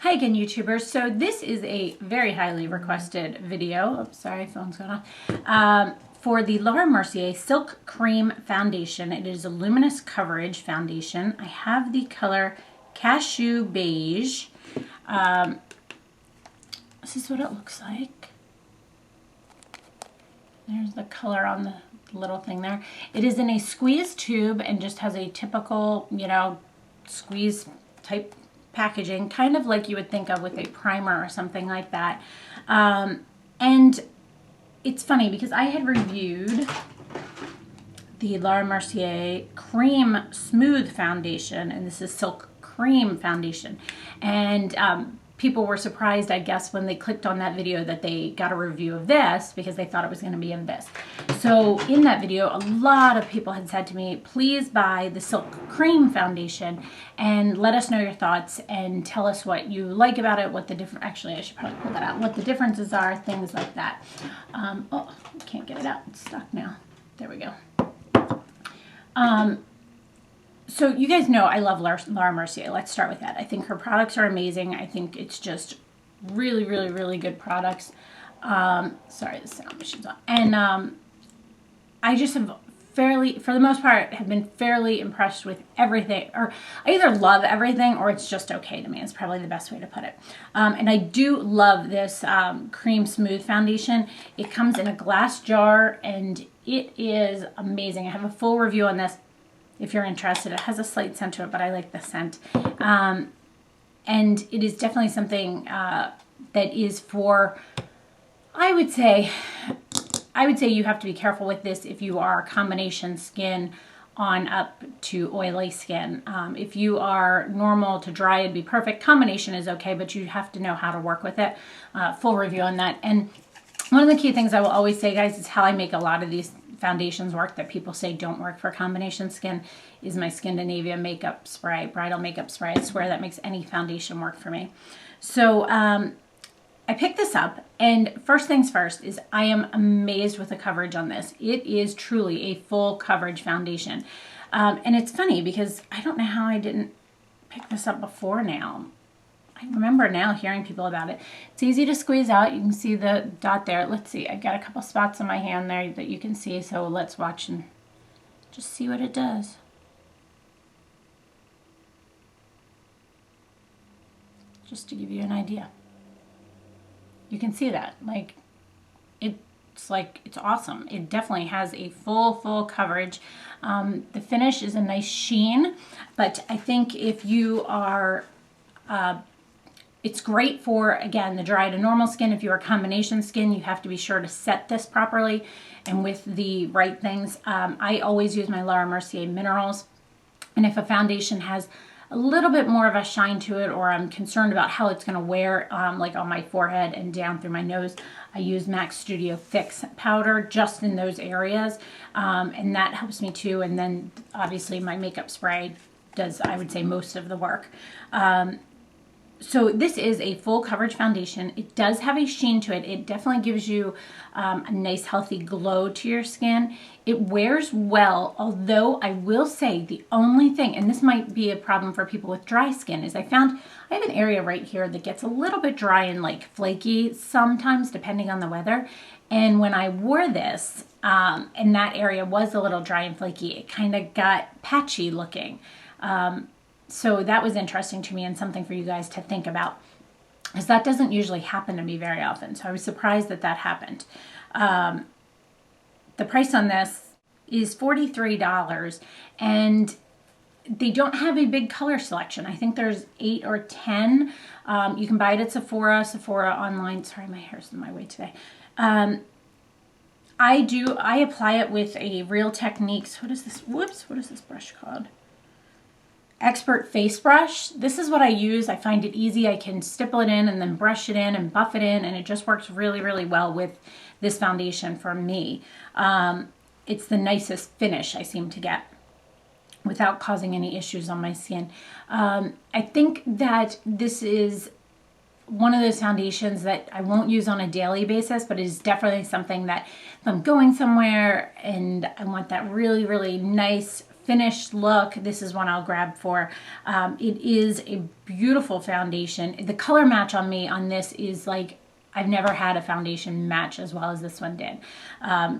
Hi again, YouTubers. So this is a very highly requested video. Oops, sorry, phone's going off. For the Laura Mercier Silk Cream Foundation. It is a luminous coverage foundation. I have the color Cashew Beige. This is what it looks like. There's the color on the little thing there. It is in a squeeze tube and just has a typical, you know, squeeze type packaging, kind of like you would think of with a primer or something like that. And it's funny because I had reviewed the Laura Mercier Cream Smooth Foundation, and this is Silk Cream Foundation. And people were surprised, I guess, when they clicked on that video that they got a review of this because they thought it was going to be in this. So in that video, a lot of people had said to me, please buy the Silk Cream Foundation and let us know your thoughts and tell us what you like about it, what the different, actually I should probably pull that out, what the differences are, things like that. Oh, can't get it out, it's stuck now. There we go. So you guys know I love Laura Mercier. Let's start with that. I think her products are amazing. I think it's just really, really, really good products. Sorry, the sound machine's on. And I just have for the most part, have been fairly impressed with everything. Or I either love everything or it's just okay to me. It's probably the best way to put it. And I do love this Cream Smooth Foundation. It comes in a glass jar and it is amazing. I have a full review on this. If you're interested, it has a slight scent to it, but I like the scent. And it is definitely something that is for, I would say you have to be careful with this if you are combination skin on up to oily skin. If you are normal to dry, it'd be perfect. Combination is okay, but you have to know how to work with it. Full review on that. And one of the key things I will always say, guys, is how I make a lot of these foundations work that people say don't work for combination skin is my Scandinavia makeup spray, bridal makeup spray. I swear that makes any foundation work for me. So I picked this up, and first things first is I am amazed with the coverage on this. It is truly a full coverage foundation. And it's funny because I don't know how I didn't pick this up before now. I remember now hearing people about it. It's easy to squeeze out. You can see the dot there. Let's see. I've got a couple spots on my hand there that you can see. So let's watch and just see what it does. Just to give you an idea. You can see that. Like, it's awesome. It definitely has a full coverage. The finish is a nice sheen. But I think if you are... it's great for, again, the dry to normal skin. If you are combination skin, you have to be sure to set this properly and with the right things. I always use my Laura Mercier Minerals. And if a foundation has a little bit more of a shine to it, or I'm concerned about how it's going to wear, like on my forehead and down through my nose, I use MAC Studio Fix powder just in those areas. And that helps me too. And then obviously my makeup spray does, I would say, most of the work. So this is a full coverage foundation. It does have a sheen to it. It definitely gives you a nice healthy glow to your skin. It wears well, although I will say the only thing, and this might be a problem for people with dry skin, is I have an area right here that gets a little bit dry and like flaky sometimes depending on the weather. And when I wore this and that area was a little dry and flaky, it kind of got patchy looking. So that was interesting to me and something for you guys to think about, because that doesn't usually happen to me very often. So I was surprised that that happened. The price on this is $43, and they don't have a big color selection. I think there's 8 or 10. You can buy it at Sephora online. Sorry, my hair's in my way today. I apply it with a Real Techniques. What is this? Whoops, what is this brush called? Expert Face Brush. This is what I use. I find it easy. I can stipple it in and then brush it in and buff it in, and it just works really, really well with this foundation for me. It's the nicest finish I seem to get without causing any issues on my skin. I think that this is one of those foundations that I won't use on a daily basis, but it is definitely something that if I'm going somewhere and I want that really, really nice finished look, this is one I'll grab for. It is a beautiful foundation. The color match on me on this is like, I've never had a foundation match as well as this one did.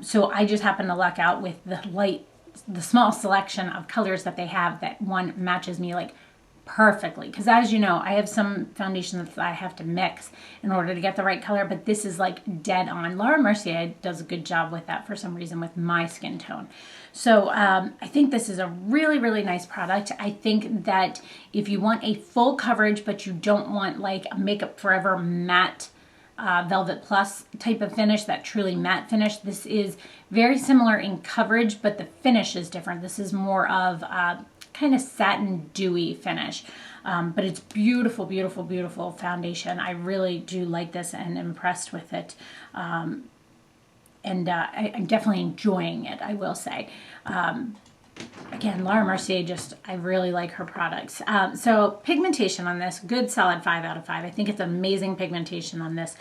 So I just happened to luck out with the small selection of colors that they have, that one matches me like perfectly. Because as you know, I have some foundations that I have to mix in order to get the right color, but this is like dead on. Laura Mercier does a good job with that for some reason with my skin tone. So I think this is a really, really nice product. I think that if you want a full coverage, but you don't want like a Makeup Forever matte Velvet Plus type of finish, that truly matte finish, this is very similar in coverage, but the finish is different. This is more of kind of satin dewy finish, but it's beautiful, beautiful, beautiful foundation. I really do like this and impressed with it. I'm definitely enjoying it, I will say. Again, Laura Mercier, I really like her products. So pigmentation on this, good solid 5 out of 5. I think it's amazing pigmentation on this.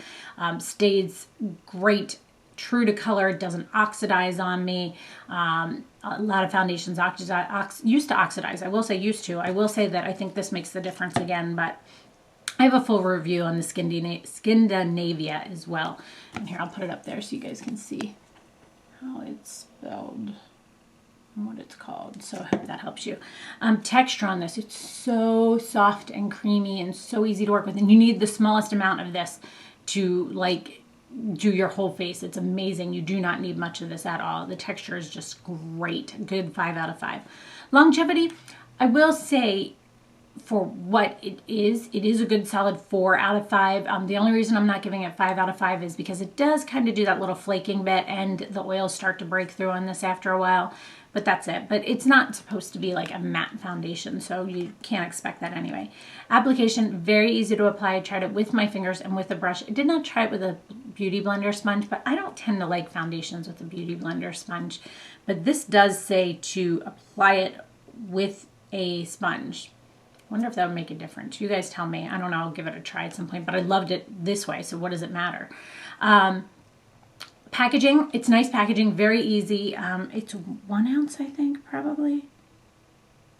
Stays great, true to color, doesn't oxidize on me. A lot of foundations used to oxidize. I will say used to. I will say that I think this makes the difference again, but I have a full review on the Skindinavia as well. And here, I'll put it up there so you guys can see how it's spelled and what it's called. So I hope that helps you. Texture on this, it's so soft and creamy and so easy to work with. And you need the smallest amount of this to like do your whole face. It's amazing. You do not need much of this at all. The texture is just great. Good 5 out of 5. Longevity, I will say, for what it is a good solid 4 out of 5. The only reason I'm not giving it 5 out of 5 is because it does kind of do that little flaking bit and the oils start to break through on this after a while, but that's it. But it's not supposed to be like a matte foundation, so you can't expect that anyway. Application, very easy to apply. I tried it with my fingers and with a brush. I did not try it with a beauty blender sponge, but I don't tend to like foundations with a beauty blender sponge. But this does say to apply it with a sponge. Wonder if that would make a difference. You guys tell me. I don't know. I'll give it a try at some point, but I loved it this way, so what does it matter? Packaging, it's nice packaging, very easy. It's 1 ounce, I think, probably.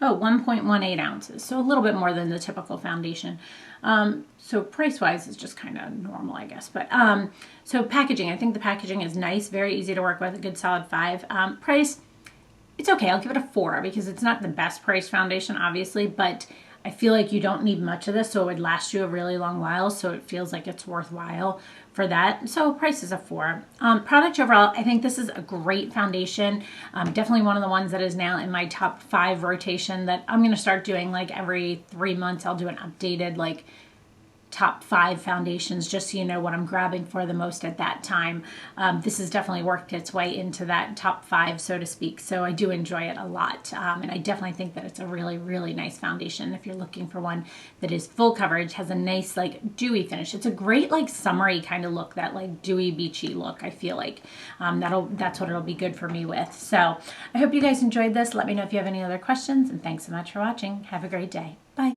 Oh, 1.18 ounces, so a little bit more than the typical foundation. So price-wise, it's just kind of normal, I guess. But so packaging, I think the packaging is nice, very easy to work with, a good solid 5. Price, it's okay. I'll give it a 4 because it's not the best price foundation, obviously, but I feel like you don't need much of this, so it would last you a really long while, so it feels like it's worthwhile for that. So price is a 4. Product overall, I think this is a great foundation. Definitely one of the ones that is now in my top 5 rotation that I'm going to start doing like every 3 months. I'll do an updated like top 5 foundations just so you know what I'm grabbing for the most at that time. This has definitely worked its way into that top 5, so to speak, so I do enjoy it a lot, and I definitely think that it's a really, really nice foundation if you're looking for one that is full coverage, has a nice like dewy finish. It's a great like summery kind of look, that like dewy beachy look. I feel like that's what it'll be good for me with. So I hope you guys enjoyed this. Let me know if you have any other questions, and thanks so much for watching. Have a great day. Bye.